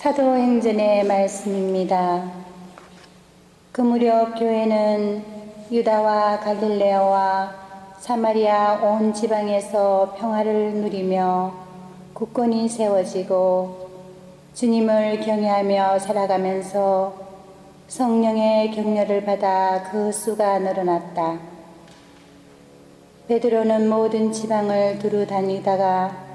사도행전의 말씀입니다. 그 무렵 교회는 유다와 갈릴레아와 사마리아 온 지방에서 평화를 누리며 굳건히 세워지고 주님을 경외하며 살아가면서 성령의 격려를 받아 그 수가 늘어났다. 베드로는 모든 지방을 두루 다니다가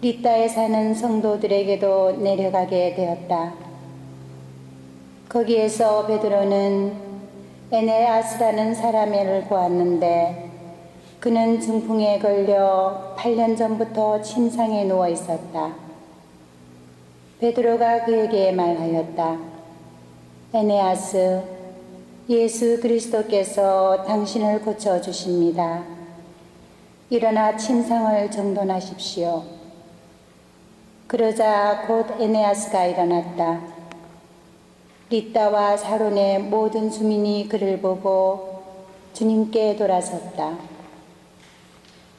리따에 사는 성도들에게도 내려가게 되었다. 거기에서 베드로는 에네아스라는 사람을 보았는데 그는 중풍에 걸려 8년 전부터 침상에 누워 있었다. 베드로가 그에게 말하였다. 에네아스, 예수 그리스도께서 당신을 고쳐주십니다. 일어나 침상을 정돈하십시오. 그러자 곧 에네아스가 일어났다. 리따와 사론의 모든 주민이 그를 보고 주님께 돌아섰다.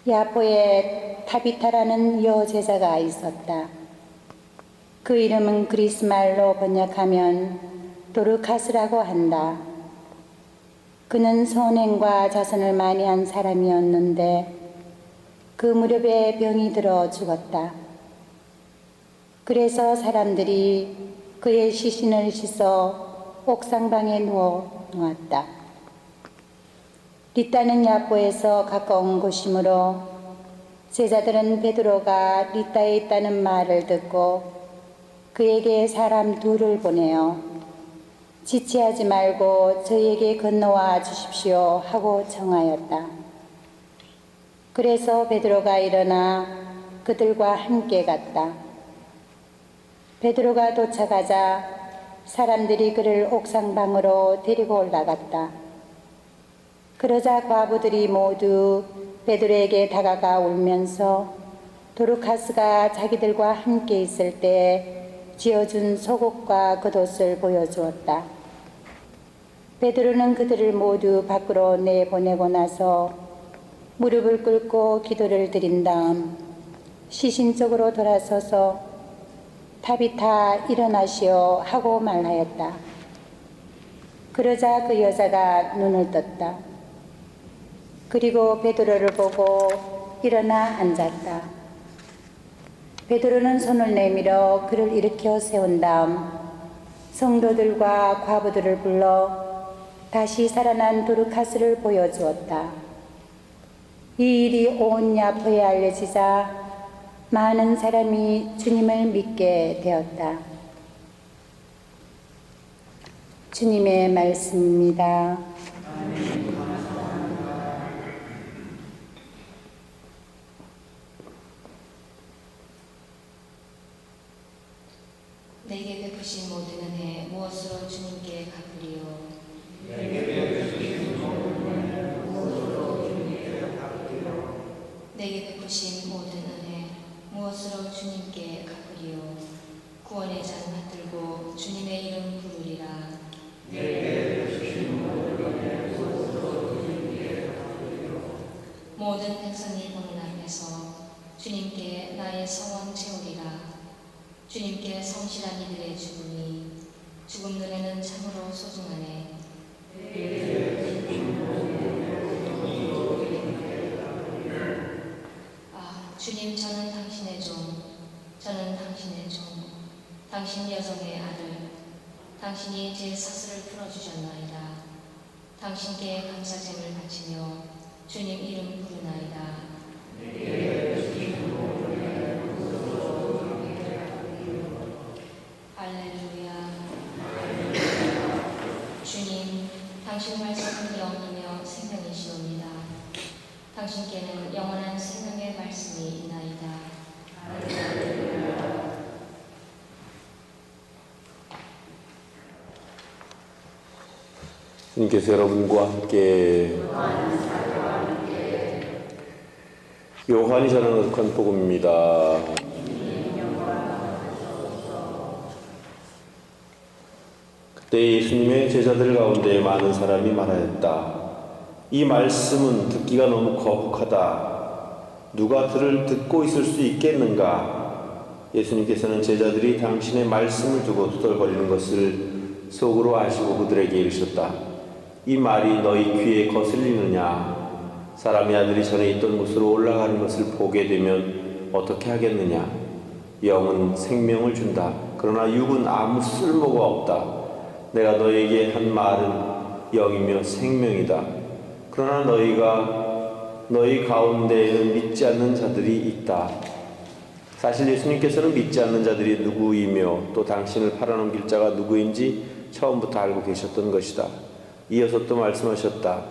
야포에 타비타라는 여제자가 있었다. 그 이름은 그리스 말로 번역하면 도르카스라고 한다. 그는 선행과 자선을 많이 한 사람이었는데 그 무렵에 병이 들어 죽었다. 그래서 사람들이 그의 시신을 씻어 옥상방에 누워 놓았다. 리따는 야포에서 가까운 곳이므로 제자들은 베드로가 리따에 있다는 말을 듣고 그에게 사람 둘을 보내어 지체하지 말고 저희에게 건너와 주십시오 하고 청하였다. 그래서 베드로가 일어나 그들과 함께 갔다. 베드로가 도착하자 사람들이 그를 옥상방으로 데리고 올라갔다. 그러자 과부들이 모두 베드로에게 다가가 울면서 도르카스가 자기들과 함께 있을 때 지어준 속옷과 겉옷을 보여주었다. 베드로는 그들을 모두 밖으로 내보내고 나서 무릎을 꿇고 기도를 드린 다음 시신 쪽으로 돌아서서 타비타 일어나시오 하고 말하였다. 그러자 그 여자가 눈을 떴다. 그리고 베드로를 보고 일어나 앉았다. 베드로는 손을 내밀어 그를 일으켜 세운 다음 성도들과 과부들을 불러 다시 살아난 도르카스를 보여주었다. 이 일이 온 야포에 알려지자 많은 사람이 주님을 믿게 되었다. 주님의 말씀입니다. 내게 베푸신 모든 은혜 무엇으로 주님께 갚으리요? 내게 베푸신 모든 은혜 무엇으로 주님께 갚으리요? 구원의 잔 받들고 주님의 이름 부르리라. 모든 백성이 보는 앞에서 주님께 나의 성원 채우리라. 주님께 성실한 이들의 죽음이 죽음 눈에는 참으로 소중하네. 주님, 저는 당신의 종, 저는 당신의 종, 당신 여종의 아들, 당신이 제 사슬을 풀어주셨나이다. 당신께 감사제를 바치며 주님 이름 부르나이다. 할렐루야. 주님, 당신 말씀은 영이며 생명이시옵니다. 당신께는 영원한 생명의 말씀이 있나이다. 주님께서 여러분과 함께 요한이 전하는 거룩한 복음입니다. 그때 예수님의 제자들 가운데 많은 사람이 말하였다. 이 말씀은 듣기가 너무 거북하다. 누가 들을 듣고 있을 수 있겠는가? 예수님께서는 제자들이 당신의 말씀을 두고 투덜거리는 것을 속으로 아시고 그들에게 이르셨다. 이 말이 너희 귀에 거슬리느냐? 사람의 아들이 전에 있던 곳으로 올라가는 것을 보게 되면 어떻게 하겠느냐? 영은 생명을 준다. 그러나 육은 아무 쓸모가 없다. 내가 너희에게 한 말은 영이며 생명이다. 그러나 너희 가운데에는 믿지 않는 자들이 있다. 사실 예수님께서는 믿지 않는 자들이 누구이며 또 당신을 팔아넘길 자가 누구인지 처음부터 알고 계셨던 것이다. 이어서 또 말씀하셨다.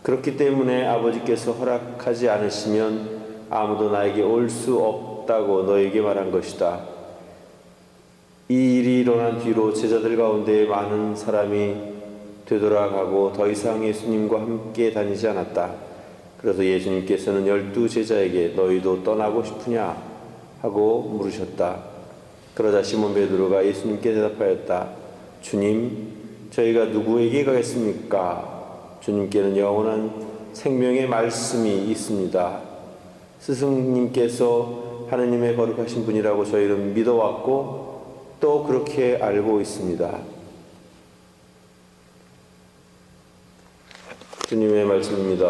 그렇기 때문에 아버지께서 허락하지 않으시면 아무도 나에게 올 수 없다고 너에게 말한 것이다. 이 일이 일어난 뒤로 제자들 가운데 많은 사람이 되돌아가고 더 이상 예수님과 함께 다니지 않았다. 그래서 예수님께서는 12 제자에게 너희도 떠나고 싶으냐 하고 물으셨다. 그러자 시몬 베드로가 예수님께 대답하였다. 주님, 저희가 누구에게 가겠습니까? 주님께는 영원한 생명의 말씀이 있습니다. 스승님께서 하느님의 거룩하신 분이라고 저희는 믿어왔고 또 그렇게 알고 있습니다. 주님의 말씀입니다.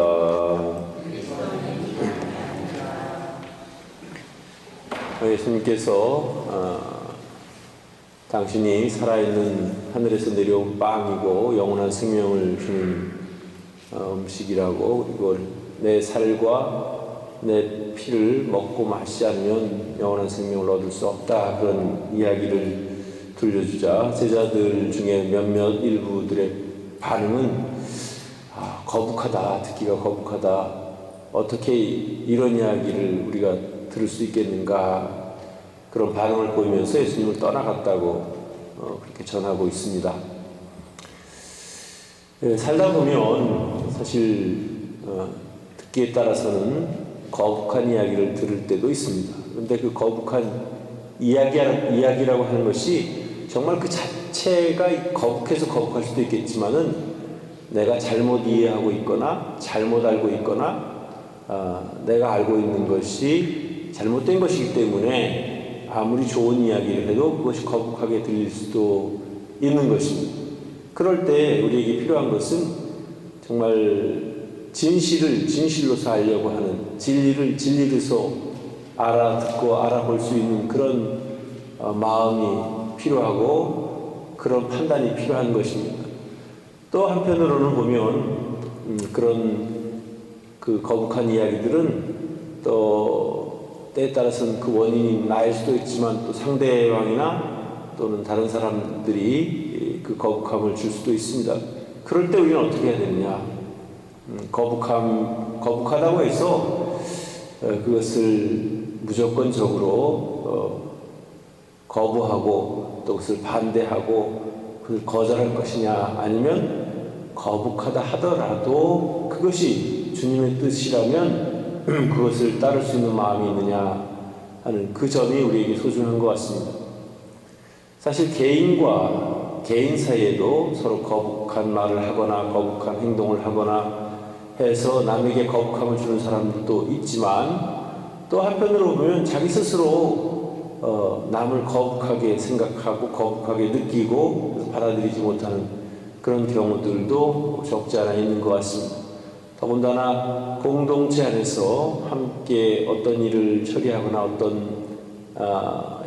예수님께서 당신이 살아있는 하늘에서 내려온 빵이고 영원한 생명을 주는 음식이라고, 이걸 내 살과 내 피를 먹고 마시지 않으면 영원한 생명을 얻을 수 없다, 그런 이야기를 들려주자 제자들 중에 몇몇 일부들의 반응은 거북하다, 듣기가 거북하다, 어떻게 이런 이야기를 우리가 들을 수 있겠는가, 그런 반응을 보이면서 예수님을 떠나갔다고 그렇게 전하고 있습니다. 살다 보면 사실 듣기에 따라서는 거북한 이야기를 들을 때도 있습니다. 그런데 그 거북한 이야기라고 하는 것이 정말 그 자체가 거북해서 거북할 수도 있겠지만은 내가 잘못 이해하고 있거나 잘못 알고 있거나 내가 알고 있는 것이 잘못된 것이기 때문에 아무리 좋은 이야기를 해도 그것이 거북하게 들릴 수도 있는 것입니다. 그럴 때 우리에게 필요한 것은 정말 진실을 진실로서 알려고 하는, 진리를 진리로서 알아듣고 알아볼 수 있는 그런 마음이 필요하고 그런 판단이 필요한 것입니다. 또 한편으로는 보면 그런 그 거북한 이야기들은 또 때에 따라서는 그 원인이 나일 수도 있지만 또 상대방이나 또는 다른 사람들이 그 거북함을 줄 수도 있습니다. 그럴 때 우리는 어떻게 해야 되느냐? 거북하다고 해서 그것을 무조건적으로 거부하고 또 그것을 반대하고 그걸 거절할 것이냐, 아니면 거북하다 하더라도 그것이 주님의 뜻이라면 그것을 따를 수 있는 마음이 있느냐 하는 그 점이 우리에게 소중한 것 같습니다. 사실 개인과 개인 사이에도 서로 거북한 말을 하거나 거북한 행동을 하거나 해서 남에게 거북함을 주는 사람들도 있지만, 또 한편으로 보면 자기 스스로 남을 거북하게 생각하고 거북하게 느끼고 받아들이지 못하는 그런 경우들도 적지 않아 있는 것 같습니다. 더군다나 공동체 안에서 함께 어떤 일을 처리하거나 어떤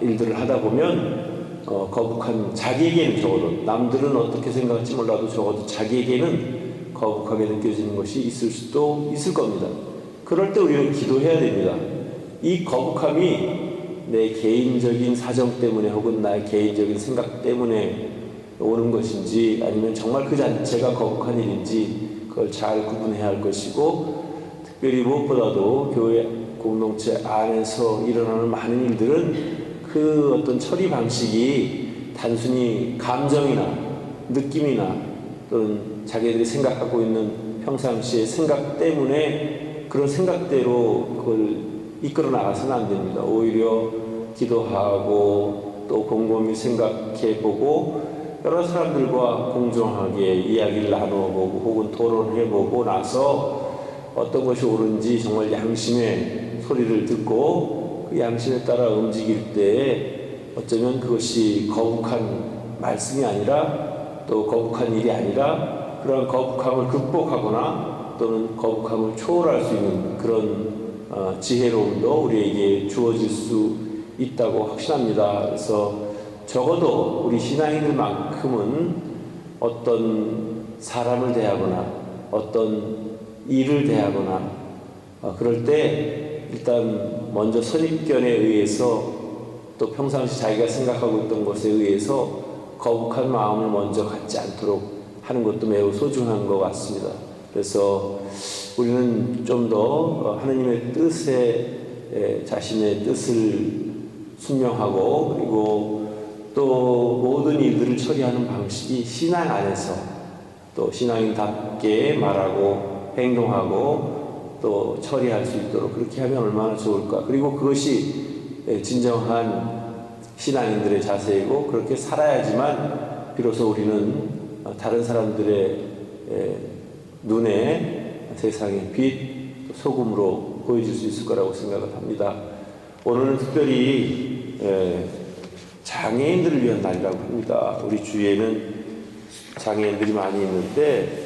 일들을 하다 보면 거북한, 자기에게는 적어도, 남들은 어떻게 생각할지 몰라도 적어도 자기에게는 거북하게 느껴지는 것이 있을 수도 있을 겁니다. 그럴 때 우리는 기도해야 됩니다. 이 거북함이 내 개인적인 사정 때문에 혹은 나의 개인적인 생각 때문에 오는 것인지, 아니면 정말 그 자체가 거북한 일인지 그걸 잘 구분해야 할 것이고, 특별히 무엇보다도 교회 공동체 안에서 일어나는 많은 일들은 그 어떤 처리 방식이 단순히 감정이나 느낌이나 또는 자기들이 생각하고 있는 평상시의 생각 때문에 그런 생각대로 그걸 이끌어 나가서는 안 됩니다. 오히려 기도하고 또 곰곰이 생각해보고 여러 사람들과 공정하게 이야기를 나눠보고 혹은 토론해보고 나서 어떤 것이 옳은지 정말 양심의 소리를 듣고 그 양심에 따라 움직일 때에 어쩌면 그것이 거북한 말씀이 아니라 또 거북한 일이 아니라 그런 거북함을 극복하거나 또는 거북함을 초월할 수 있는 그런 지혜로움도 우리에게 주어질 수 있다고 확신합니다. 그래서 적어도 우리 신앙인들만큼은 어떤 사람을 대하거나 어떤 일을 대하거나 그럴 때 일단 먼저 선입견에 의해서 또 평상시 자기가 생각하고 있던 것에 의해서 거북한 마음을 먼저 갖지 않도록 하는 것도 매우 소중한 것 같습니다. 그래서 우리는 좀 더 하느님의 뜻에 자신의 뜻을 순명하고 그리고 또 모든 일들을 처리하는 방식이 신앙 안에서 또 신앙인답게 말하고 행동하고 또 처리할 수 있도록 그렇게 하면 얼마나 좋을까. 그리고 그것이 진정한 신앙인들의 자세이고 그렇게 살아야지만 비로소 우리는 다른 사람들의 눈에 세상의 빛, 소금으로 보여줄 수 있을 거라고 생각을 합니다. 오늘은 특별히 장애인들을 위한 날이라고 합니다. 우리 주위에는 장애인들이 많이 있는데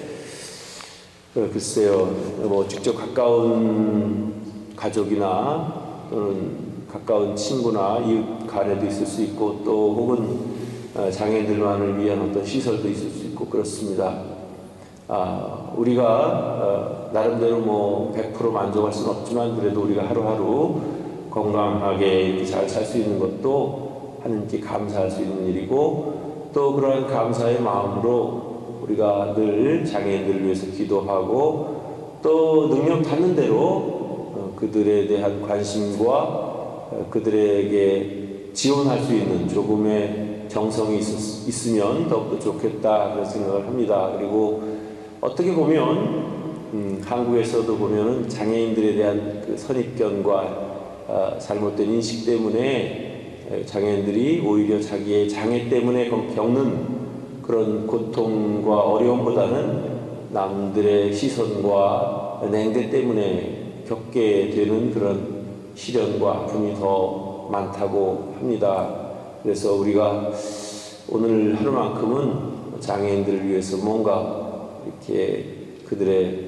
글쎄요, 뭐 직접 가까운 가족이나 또는 가까운 친구나 이웃 간에도 있을 수 있고 또 혹은 장애인들만을 위한 어떤 시설도 있을 수 있고 그렇습니다. 우리가 나름대로 뭐 100% 만족할 수는 없지만 그래도 우리가 하루하루 건강하게 잘 살 수 있는 것도 하나님께 감사할 수 있는 일이고 또 그러한 감사의 마음으로 우리가 늘 장애인들을 위해서 기도하고 또 능력 닿는 대로 그들에 대한 관심과 그들에게 지원할 수 있는 조금의 정성이 있으면 더욱더 좋겠다 그런 생각을 합니다. 그리고 어떻게 보면 한국에서도 보면은 장애인들에 대한 그 선입견과 잘못된 인식 때문에 장애인들이 오히려 자기의 장애 때문에 겪는 그런 고통과 어려움보다는 남들의 시선과 냉대 때문에 겪게 되는 그런 시련과 아픔이 더 많다고 합니다. 그래서 우리가 오늘 하루만큼은 장애인들을 위해서 뭔가 이렇게 그들의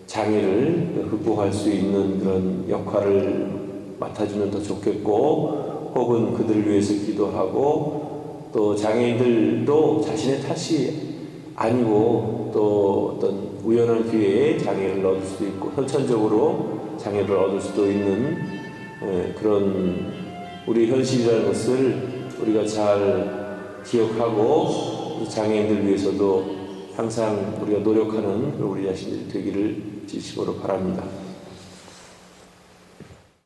장애를 극복할 수 있는 그런 역할을 맡아주면 더 좋겠고 혹은 그들을 위해서 기도하고 또 장애인들도 자신의 탓이 아니고 또 어떤 우연한 기회에 장애를 얻을 수도 있고 선천적으로 장애를 얻을 수도 있는 그런 우리 현실이라는 것을 우리가 잘 기억하고 장애인들을 위해서도 항상 우리가 노력하는 우리 자신들이 되기를 진심으로 바랍니다.